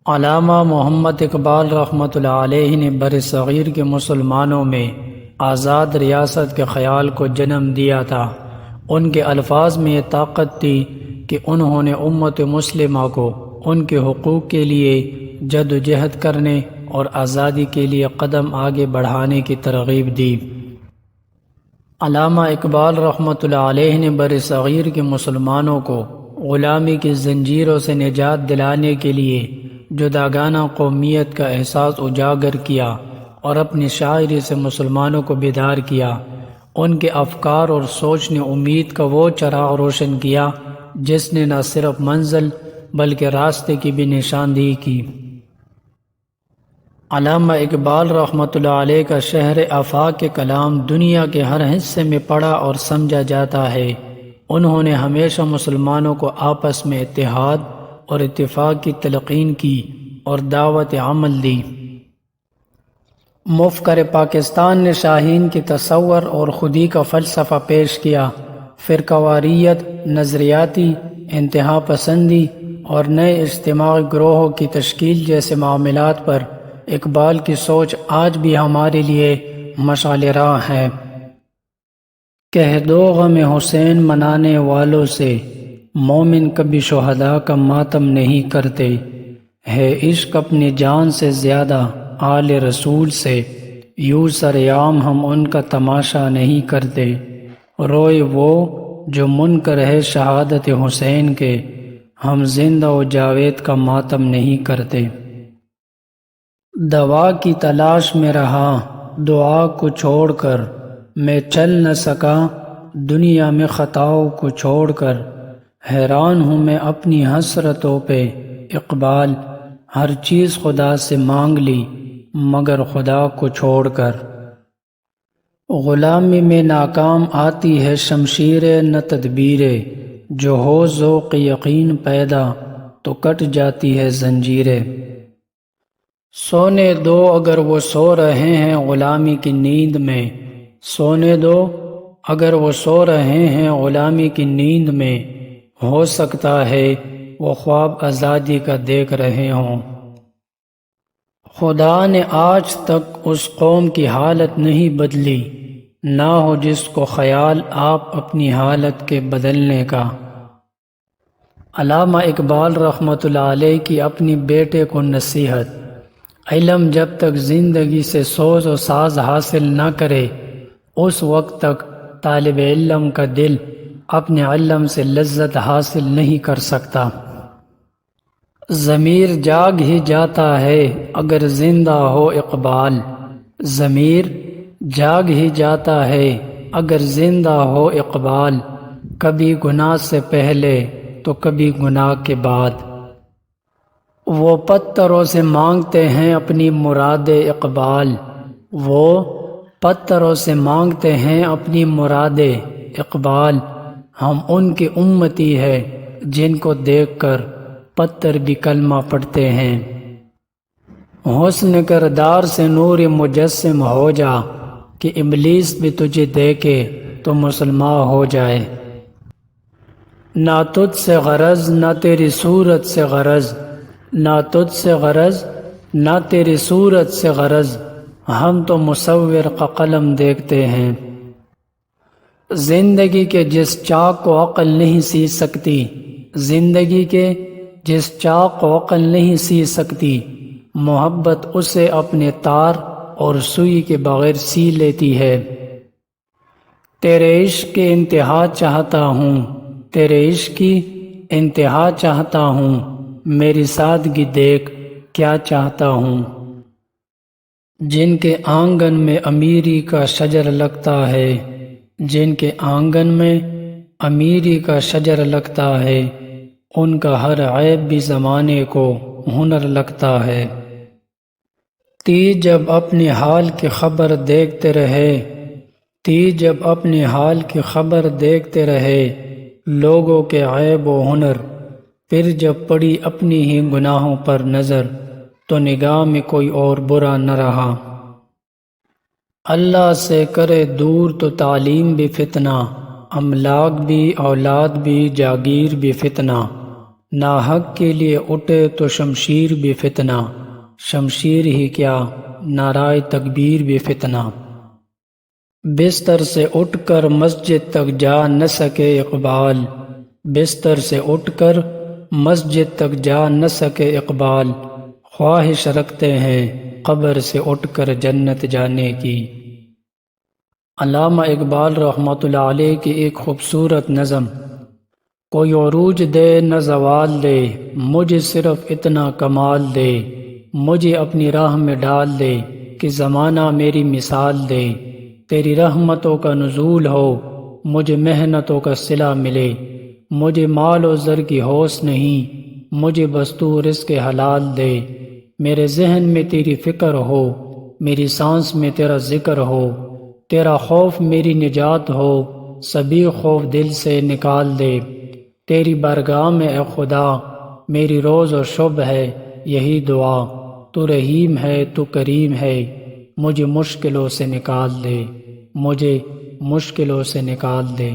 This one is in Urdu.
علامہ محمد اقبال رحمۃ اللہ علیہ نے برصغیر کے مسلمانوں میں آزاد ریاست کے خیال کو جنم دیا تھا۔ ان کے الفاظ میں یہ طاقت تھی کہ انہوں نے امت مسلمہ کو ان کے حقوق کے لیے جدوجہد کرنے اور آزادی کے لیے قدم آگے بڑھانے کی ترغیب دی۔ علامہ اقبال رحمۃ اللہ علیہ نے برصغیر کے مسلمانوں کو غلامی کی زنجیروں سے نجات دلانے کے لیے جداگانہ قومیت کا احساس اجاگر کیا اور اپنی شاعری سے مسلمانوں کو بیدار کیا۔ ان کے افکار اور سوچ نے امید کا وہ چراغ روشن کیا جس نے نہ صرف منزل بلکہ راستے کی بھی نشاندہی کی۔ علامہ اقبال رحمۃ اللہ علیہ کا شہر آفاق کے کلام دنیا کے ہر حصے میں پڑھا اور سمجھا جاتا ہے۔ انہوں نے ہمیشہ مسلمانوں کو آپس میں اتحاد اور اتفاق کی تلقین کی اور دعوت عمل دی۔ مفکر پاکستان نے شاہین کی تصور اور خودی کا فلسفہ پیش کیا۔ فرقہ واریت، نظریاتی انتہا پسندی اور نئے اجتماعی گروہوں کی تشکیل جیسے معاملات پر اقبال کی سوچ آج بھی ہمارے لیے مشعل راہ ہے۔ کہہ دو غم حسین منانے والوں سے، مومن کبھی شہداء کا ماتم نہیں کرتے، ہے عشق اپنی جان سے زیادہ آل رسول سے، یوں سرعام ہم ان کا تماشا نہیں کرتے، روئے وہ جو منکر ہے شہادت حسین کے، ہم زندہ و جاوید کا ماتم نہیں کرتے۔ دوا کی تلاش میں رہا دعا کو چھوڑ کر، میں چل نہ سکا دنیا میں خطاؤں کو چھوڑ کر، حیران ہوں میں اپنی حسرتوں پہ اقبال، ہر چیز خدا سے مانگ لی مگر خدا کو چھوڑ کر۔ غلامی میں ناکام آتی ہے شمشیریں نہ تدبیریں، جو ہو ذوق یقین پیدا تو کٹ جاتی ہے زنجیریں۔ سونے دو اگر وہ سو رہے ہیں غلامی کی نیند میں، سونے دو اگر وہ سو رہے ہیں غلامی کی نیند میں، ہو سکتا ہے وہ خواب آزادی کا دیکھ رہے ہوں۔ خدا نے آج تک اس قوم کی حالت نہیں بدلی، نہ ہو جس کو خیال آپ اپنی حالت کے بدلنے کا۔ علامہ اقبال رحمۃ اللہ علیہ کی اپنی بیٹے کو نصیحت: علم جب تک زندگی سے سوز و ساز حاصل نہ کرے، اس وقت تک طالب علم کا دل اپنے علم سے لذت حاصل نہیں کر سکتا۔ ضمیر جاگ ہی جاتا ہے اگر زندہ ہو اقبال، ضمیر جاگ ہی جاتا ہے اگر زندہ ہو اقبال، کبھی گناہ سے پہلے تو کبھی گناہ کے بعد۔ وہ پتھروں سے مانگتے ہیں اپنی مراد اقبال، وہ پتھروں سے مانگتے ہیں اپنی مراد اقبال، ہم ان کی امتی ہے جن کو دیکھ کر پتھر بھی کلمہ پڑھتے ہیں۔ حسن کردار سے نور مجسم ہو جا، کہ ابلیس بھی تجھے دیکھے تو مسلمان ہو جائے۔ نہ تجھ سے غرض نہ تیری صورت سے غرض، نہ تجھ سے غرض نہ تیری صورت سے غرض، ہم تو مصور کا قلم دیکھتے ہیں۔ زندگی کے جس چاک کو عقل نہیں سی سکتی، زندگی کے جس چاک کو عقل نہیں سی سکتی، محبت اسے اپنے تار اور سوئی کے بغیر سی لیتی ہے۔ تیرے عشق کی انتہا چاہتا ہوں، تیرے عشق کی انتہا چاہتا ہوں، میری سادگی دیکھ کیا چاہتا ہوں۔ جن کے آنگن میں امیری کا شجر لگتا ہے، جن کے آنگن میں امیری کا شجر لگتا ہے، ان کا ہر عیب بھی زمانے کو ہنر لگتا ہے۔ تی جب اپنے حال کی خبر دیکھتے رہے، تی جب اپنے حال کی خبر دیکھتے رہے، لوگوں کے عیب و ہنر، پھر جب پڑی اپنی ہی گناہوں پر نظر، تو نگاہ میں کوئی اور برا نہ رہا۔ اللہ سے کرے دور تو تعلیم بھی فتنہ، املاک بھی اولاد بھی جاگیر بھی فتنہ، ناحق کے لیے اٹھے تو شمشیر بھی فتنہ، شمشیر ہی کیا نعرہ تکبیر بھی فتنہ۔ بستر سے اٹھ کر مسجد تک جا نہ سکے اقبال، بستر سے اٹھ کر مسجد تک جا نہ سکے اقبال، خواہش رکھتے ہیں قبر سے اٹھ کر جنت جانے کی۔ علامہ اقبال رحمۃ اللہ علیہ کی ایک خوبصورت نظم۔ کوئی عروج دے نہ زوال دے، مجھے صرف اتنا کمال دے، مجھے اپنی راہ میں ڈال دے کہ زمانہ میری مثال دے، تیری رحمتوں کا نزول ہو، مجھے محنتوں کا صلہ ملے، مجھے مال و زر کی ہوس نہیں، مجھے بس تو رزق حلال دے، میرے ذہن میں تیری فکر ہو، میری سانس میں تیرا ذکر ہو، تیرا خوف میری نجات ہو، سبھی خوف دل سے نکال دے، تیری بارگاہ میں اے خدا میری روز و شب ہے یہی دعا، تو رحیم ہے تو کریم ہے، مجھے مشکلوں سے نکال دے، مجھے مشکلوں سے نکال دے۔